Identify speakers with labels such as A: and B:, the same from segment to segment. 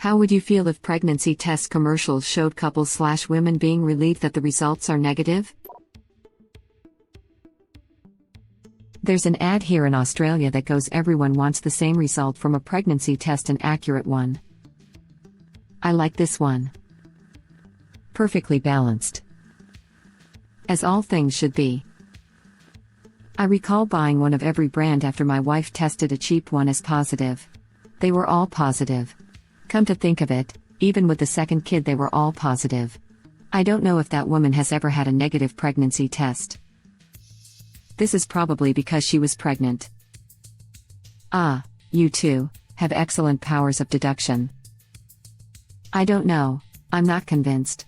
A: How would you feel if pregnancy test commercials showed couples/women being relieved that the results are negative? There's an ad here in Australia that goes, everyone wants the same result from a pregnancy test, an accurate one. I like this one. Perfectly balanced. As all things should be. I recall buying one of every brand after my wife tested a cheap one as positive. They were all positive. Come to think of it, even with the second kid they were all positive. I don't know if that woman has ever had a negative pregnancy test. This is probably because she was pregnant. Ah, you two have excellent powers of deduction. I don't know, I'm not convinced.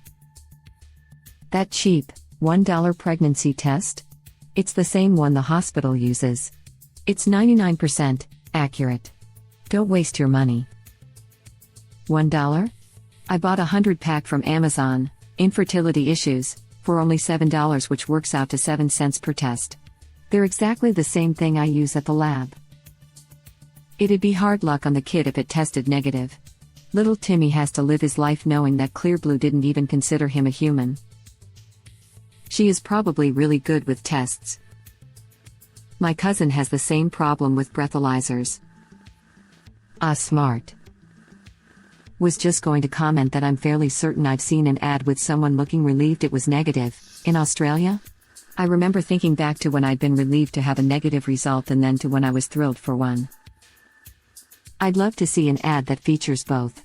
A: That cheap, $1 pregnancy test? It's the same one the hospital uses. It's 99% accurate. Don't waste your money. $1? I bought a 100-pack from Amazon, infertility issues, for only $7, which works out to 7 cents per test. They're exactly the same thing I use at the lab. It'd be hard luck on the kid if it tested negative. Little Timmy has to live his life knowing that Clearblue didn't even consider him a human. She is probably really good with tests. My cousin has the same problem with breathalyzers. Ah, smart. Was just going to comment that I'm fairly certain I've seen an ad with someone looking relieved it was negative, in Australia? I remember thinking back to when I'd been relieved to have a negative result and then to when I was thrilled for one. I'd love to see an ad that features both.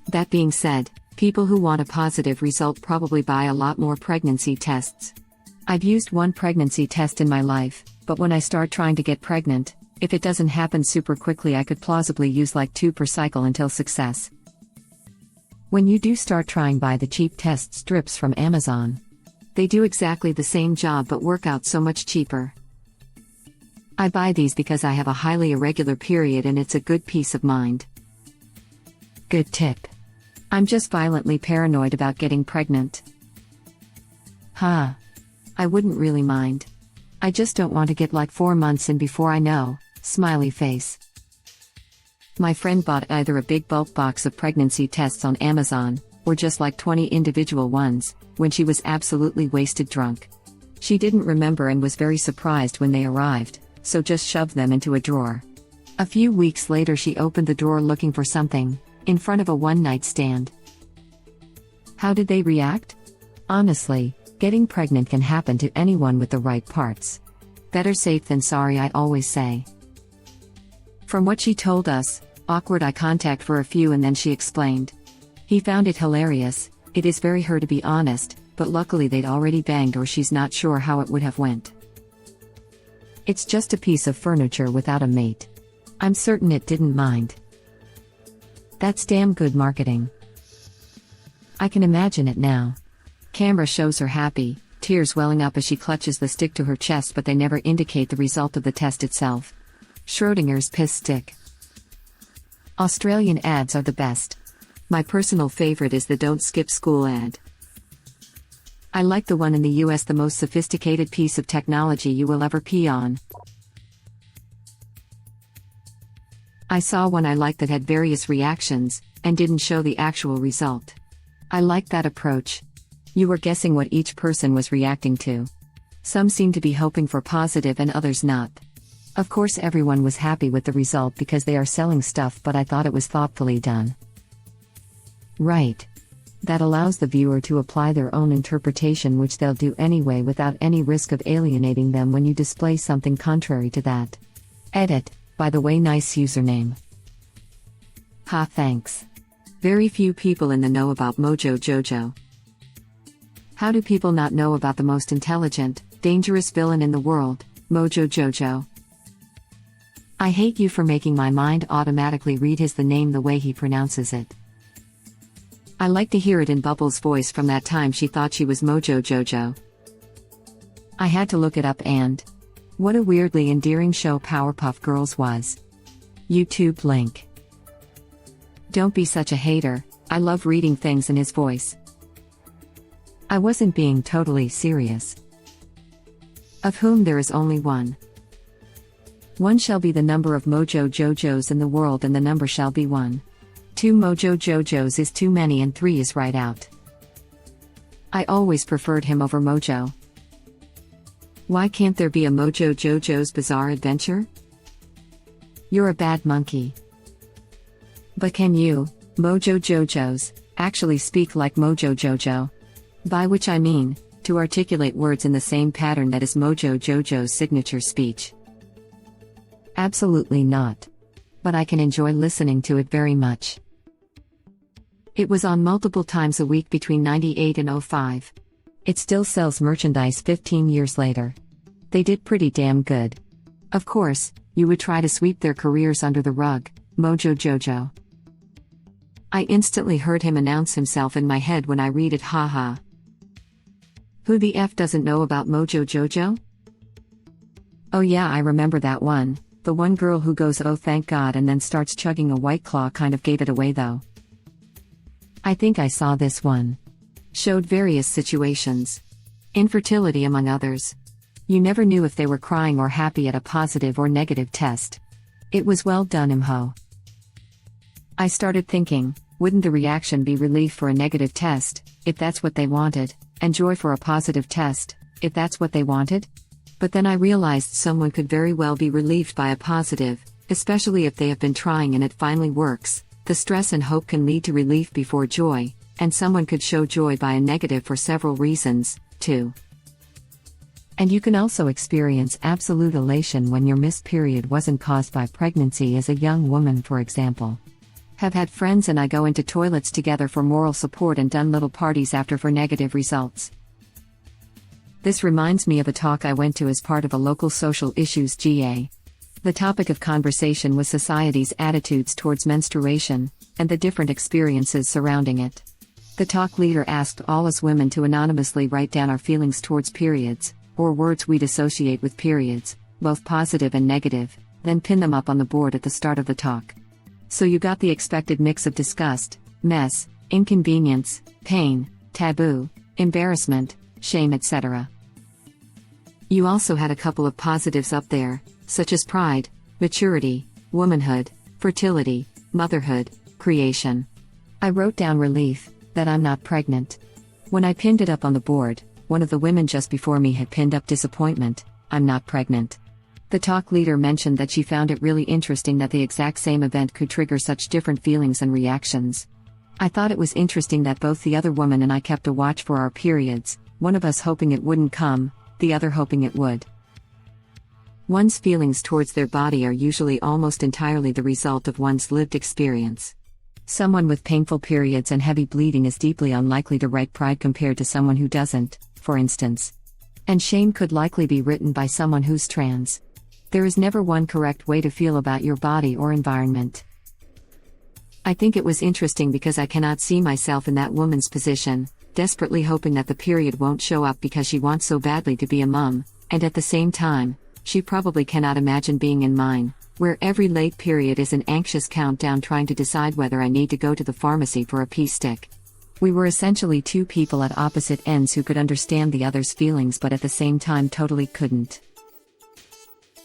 A: That being said, people who want a positive result probably buy a lot more pregnancy tests. I've used one pregnancy test in my life, but when I start trying to get pregnant, if it doesn't happen super quickly, I could plausibly use like 2 per cycle until success. When you do start trying, buy the cheap test strips from Amazon. They do exactly the same job but work out so much cheaper. I buy these because I have a highly irregular period and it's a good peace of mind. Good tip. I'm just violently paranoid about getting pregnant. I wouldn't really mind. I just don't want to get like 4 months in before I know, smiley face. My friend bought either a big bulk box of pregnancy tests on Amazon, or just like 20 individual ones, when she was absolutely wasted drunk. She didn't remember and was very surprised when they arrived, so just shoved them into a drawer. A few weeks later she opened the drawer looking for something, in front of a one-night stand. How did they react? Honestly, getting pregnant can happen to anyone with the right parts. Better safe than sorry, I always say. From what she told us, awkward eye contact for a few and then she explained. He found it hilarious. It is very her to be honest, but luckily they'd already banged or she's not sure how it would have went. It's just a piece of furniture without a mate. I'm certain it didn't mind. That's damn good marketing. I can imagine it now. Camera shows her happy, tears welling up as she clutches the stick to her chest, but they never indicate the result of the test itself. Schrodinger's piss stick. Australian ads are the best. My personal favorite is the Don't Skip School ad. I like the one in the US, the most sophisticated piece of technology you will ever pee on. I saw one I liked that had various reactions, and didn't show the actual result. I liked that approach. You were guessing what each person was reacting to. Some seemed to be hoping for positive and others not. Of course everyone was happy with the result because they are selling stuff, but I thought it was thoughtfully done. Right. That allows the viewer to apply their own interpretation, which they'll do anyway without any risk of alienating them when you display something contrary to that. Edit, by the way, nice username. Ha, thanks. Very few people in the know about Mojo Jojo. How do people not know about the most intelligent, dangerous villain in the world, Mojo Jojo? I hate you for making my mind automatically read the name the way he pronounces it. I like to hear it in Bubbles' voice from that time she thought she was Mojo Jojo. I had to look it up, and what a weirdly endearing show Powerpuff Girls was. YouTube link. Don't be such a hater, I love reading things in his voice. I wasn't being totally serious. Of whom there is only one. One shall be the number of Mojo Jojos in the world, and the number shall be one. 2 Mojo Jojos is too many and 3 is right out. I always preferred him over Mojo. Why can't there be a Mojo Jojo's Bizarre Adventure? You're a bad monkey. But can you, Mojo Jojo's, actually speak like Mojo Jojo? By which I mean, to articulate words in the same pattern that is Mojo Jojo's signature speech. Absolutely not. But I can enjoy listening to it very much. It was on multiple times a week between 98 and 05. It still sells merchandise 15 years later. They did pretty damn good. Of course, you would try to sweep their careers under the rug, Mojo Jojo. I instantly heard him announce himself in my head when I read it, haha. Who the F doesn't know about Mojo Jojo? Oh yeah, I remember that one. The one girl who goes oh thank God and then starts chugging a White Claw kind of gave it away though. I think I saw this one. Showed various situations. Infertility among others. You never knew if they were crying or happy at a positive or negative test. It was well done, Imho. I started thinking, wouldn't the reaction be relief for a negative test, if that's what they wanted, and joy for a positive test, if that's what they wanted? But then I realized someone could very well be relieved by a positive, especially if they have been trying and it finally works. The stress and hope can lead to relief before joy, and someone could show joy by a negative for several reasons, too. And you can also experience absolute elation when your missed period wasn't caused by pregnancy, as a young woman, for example. Have had friends and I go into toilets together for moral support and done little parties after for negative results. This reminds me of a talk I went to as part of a local social issues GA. The topic of conversation was society's attitudes towards menstruation, and the different experiences surrounding it. The talk leader asked all us women to anonymously write down our feelings towards periods, or words we'd associate with periods, both positive and negative, then pin them up on the board at the start of the talk. So you got the expected mix of disgust, mess, inconvenience, pain, taboo, embarrassment, shame, etc. You also had a couple of positives up there, such as pride, maturity, womanhood, fertility, motherhood, creation. I wrote down relief, that I'm not pregnant. When I pinned it up on the board, one of the women just before me had pinned up disappointment, I'm not pregnant. The talk leader mentioned that she found it really interesting that the exact same event could trigger such different feelings and reactions. I thought it was interesting that both the other woman and I kept a watch for our periods, one of us hoping it wouldn't come, the other hoping it would. One's feelings towards their body are usually almost entirely the result of one's lived experience. Someone with painful periods and heavy bleeding is deeply unlikely to write pride compared to someone who doesn't, for instance. And shame could likely be written by someone who's trans. There is never one correct way to feel about your body or environment. I think it was interesting because I cannot see myself in that woman's position, desperately hoping that the period won't show up because she wants so badly to be a mum, and at the same time, she probably cannot imagine being in mine, where every late period is an anxious countdown trying to decide whether I need to go to the pharmacy for a pee stick. We were essentially two people at opposite ends who could understand the other's feelings but at the same time totally couldn't.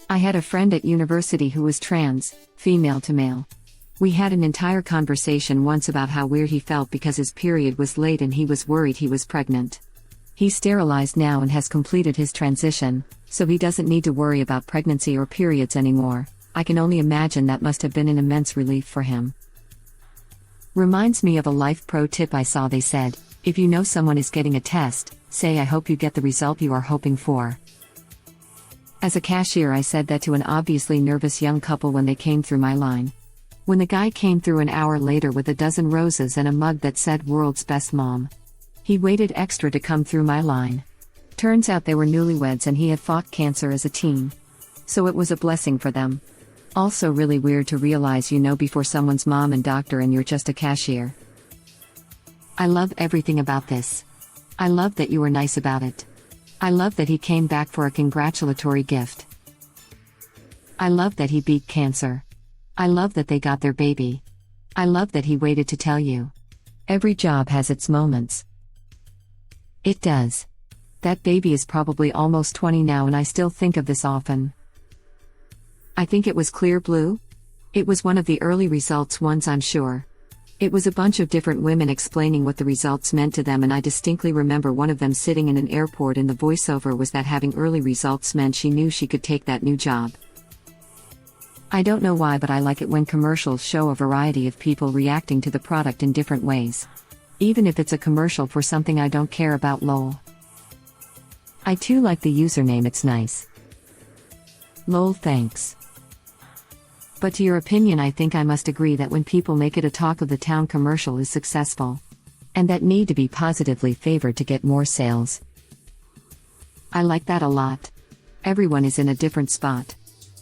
A: I had a friend at university who was trans, female to male. We had an entire conversation once about how weird he felt because his period was late and he was worried he was pregnant. He's sterilized now and has completed his transition, so he doesn't need to worry about pregnancy or periods anymore. I can only imagine that must have been an immense relief for him. Reminds me of a life pro tip I saw. They said, if you know someone is getting a test, say I hope you get the result you are hoping for. As a cashier, I said that to an obviously nervous young couple when they came through my line. When the guy came through an hour later with a dozen roses and a mug that said "World's Best Mom," he waited extra to come through my line. Turns out they were newlyweds and he had fought cancer as a teen. So it was a blessing for them. Also really weird to realize you know before someone's mom and doctor and you're just a cashier. I love everything about this. I love that you were nice about it. I love that he came back for a congratulatory gift. I love that he beat cancer. I love that they got their baby. I love that he waited to tell you. Every job has its moments. It does. That baby is probably almost 20 now and I still think of this often. I think it was clear blue? It was one of the early results ones, I'm sure. It was a bunch of different women explaining what the results meant to them, and I distinctly remember one of them sitting in an airport and the voiceover was that having early results meant she knew she could take that new job. I don't know why, but I like it when commercials show a variety of people reacting to the product in different ways. Even if it's a commercial for something I don't care about, lol. I too like the username, it's nice. Lol, thanks. But to your opinion, I think I must agree that when people make it a talk of the town, commercial is successful. And that need to be positively favored to get more sales. I like that a lot. Everyone is in a different spot.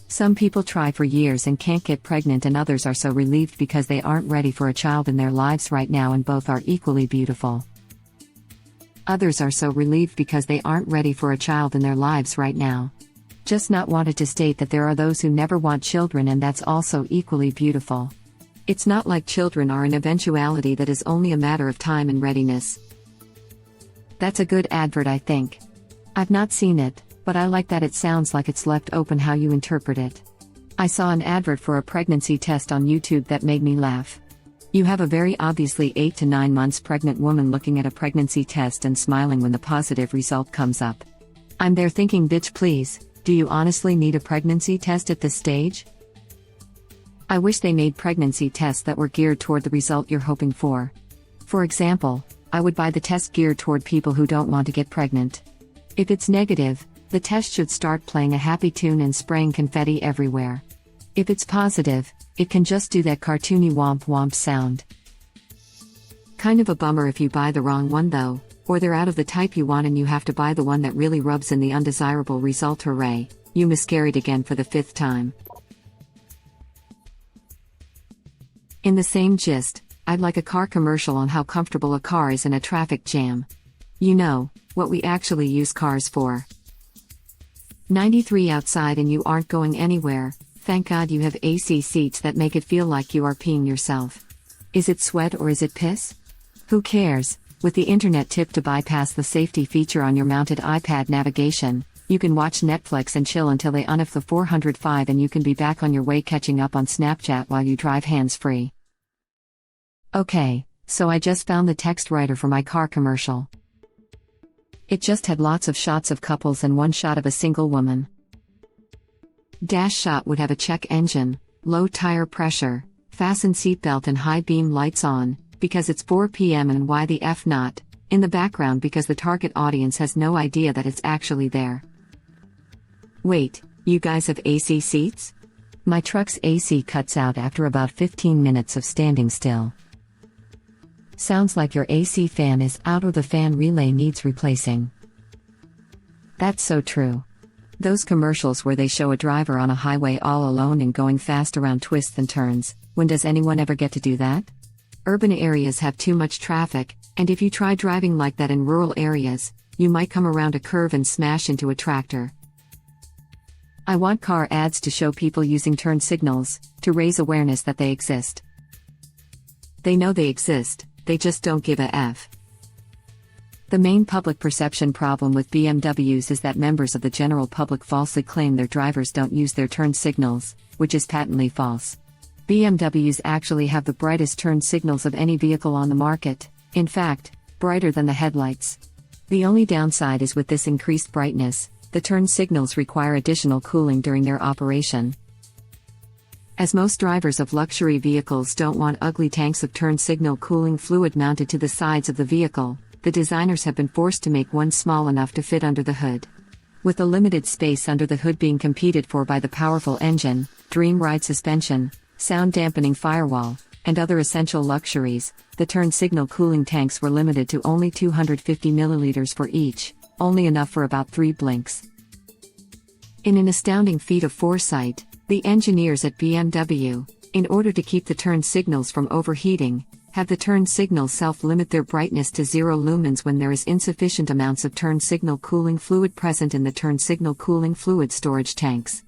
A: Some people try for years and can't get pregnant, and others are so relieved because they aren't ready for a child in their lives right now, and both are equally beautiful. Others are so relieved because they aren't ready for a child in their lives right now. Just not wanted to state that there are those who never want children, and that's also equally beautiful. It's not like children are an eventuality that is only a matter of time and readiness. That's a good advert, I think. I've not seen it, but I like that it sounds like it's left open how you interpret it. I saw an advert for a pregnancy test on YouTube that made me laugh. You have a very obviously 8 to 9 months pregnant woman looking at a pregnancy test and smiling when the positive result comes up. I'm there thinking, bitch, please, do you honestly need a pregnancy test at this stage? I wish they made pregnancy tests that were geared toward the result you're hoping for. For example, I would buy the test geared toward people who don't want to get pregnant. If it's negative, the test should start playing a happy tune and spraying confetti everywhere. If it's positive, it can just do that cartoony womp womp sound. Kind of a bummer if you buy the wrong one though, or they're out of the type you want and you have to buy the one that really rubs in the undesirable result. Hooray, you miscarried again for the 5th time. In the same gist, I'd like a car commercial on how comfortable a car is in a traffic jam. You know, what we actually use cars for. 93 outside and you aren't going anywhere. Thank God you have AC seats that make it feel like you are peeing yourself. Is it sweat or is it piss? Who cares? With the internet tip to bypass the safety feature on your mounted iPad navigation, you can watch Netflix and chill until they unoff the 405 and you can be back on your way catching up on Snapchat while you drive hands-free. Okay, so I just found the text writer for my car commercial. It just had lots of shots of couples and one shot of a single woman. Dash shot would have a check engine, low tire pressure, fasten seatbelt and high beam lights on, because it's 4 p.m. and why the F not, in the background because the target audience has no idea that it's actually there. Wait, you guys have AC seats? My truck's AC cuts out after about 15 minutes of standing still. Sounds like your AC fan is out or the fan relay needs replacing. That's so true. Those commercials where they show a driver on a highway all alone and going fast around twists and turns, when does anyone ever get to do that? Urban areas have too much traffic, and if you try driving like that in rural areas, you might come around a curve and smash into a tractor. I want car ads to show people using turn signals, to raise awareness that they exist. They know they exist, they just don't give a F. The main public perception problem with BMWs is that members of the general public falsely claim their drivers don't use their turn signals, which is patently false. BMWs actually have the brightest turn signals of any vehicle on the market, in fact, brighter than the headlights. The only downside is with this increased brightness, the turn signals require additional cooling during their operation. As most drivers of luxury vehicles don't want ugly tanks of turn signal cooling fluid mounted to the sides of the vehicle, the designers have been forced to make one small enough to fit under the hood. With the limited space under the hood being competed for by the powerful engine, dream ride suspension, sound dampening firewall, and other essential luxuries, the turn signal cooling tanks were limited to only 250 milliliters for each, only enough for about 3 blinks. In an astounding feat of foresight, the engineers at BMW, in order to keep the turn signals from overheating, have the turn signals self-limit their brightness to 0 lumens when there is insufficient amounts of turn signal cooling fluid present in the turn signal cooling fluid storage tanks.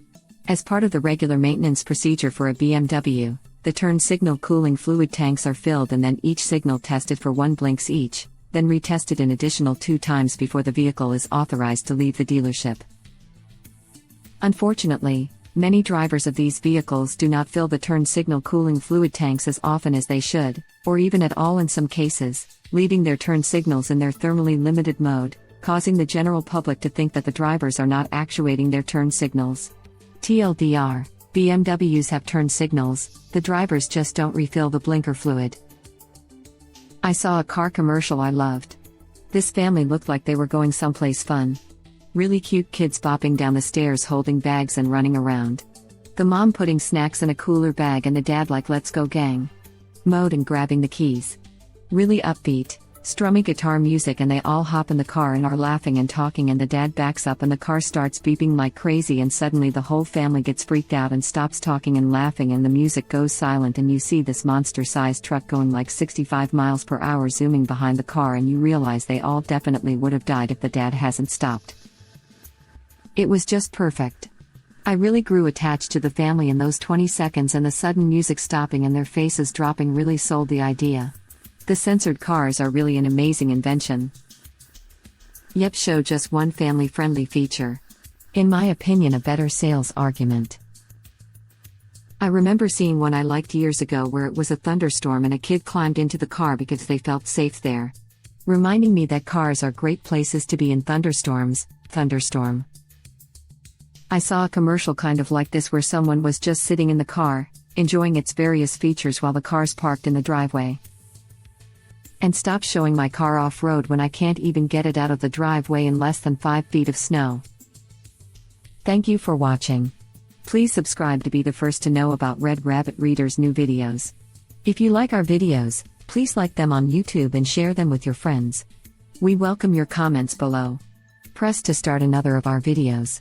A: As part of the regular maintenance procedure for a BMW, the turn signal cooling fluid tanks are filled and then each signal tested for 1 blinks each, then retested an additional 2 times before the vehicle is authorized to leave the dealership. Unfortunately, Many drivers of these vehicles do not fill the turn signal cooling fluid tanks as often as they should, or even at all in some cases, leaving their turn signals in their thermally limited mode, causing the general public to think that the drivers are not actuating their turn signals. TLDR, BMWs have turn signals, the drivers just don't refill the blinker fluid. I saw a car commercial I loved. This family looked like they were going someplace fun. Really cute kids bopping down the stairs holding bags and running around. The mom putting snacks in a cooler bag and the dad like let's go gang mode and grabbing the keys. Really upbeat, strummy guitar music and they all hop in the car and are laughing and talking and the dad backs up and the car starts beeping like crazy and suddenly the whole family gets freaked out and stops talking and laughing and the music goes silent and you see this monster-sized truck going like 65 miles per hour zooming behind the car and you realize they all definitely would have died if the dad hasn't stopped. It was just perfect. I really grew attached to the family in those 20 seconds and the sudden music stopping and their faces dropping really sold the idea. The censored cars are really an amazing invention. Yep, show just one family-friendly feature. In my opinion, a better sales argument. I remember seeing one I liked years ago where it was a thunderstorm and a kid climbed into the car because they felt safe there. Reminding me that cars are great places to be in thunderstorms. Thunderstorm. I saw a commercial kind of like this where someone was just sitting in the car, enjoying its various features while the car's parked in the driveway. And stop showing my car off-road when I can't even get it out of the driveway in less than 5 feet of snow. Thank you for watching. Please subscribe to be the first to know about Red Rabbit Reader's new videos. If you like our videos, please like them on YouTube and share them with your friends. We welcome your comments below. Press to start another of our videos.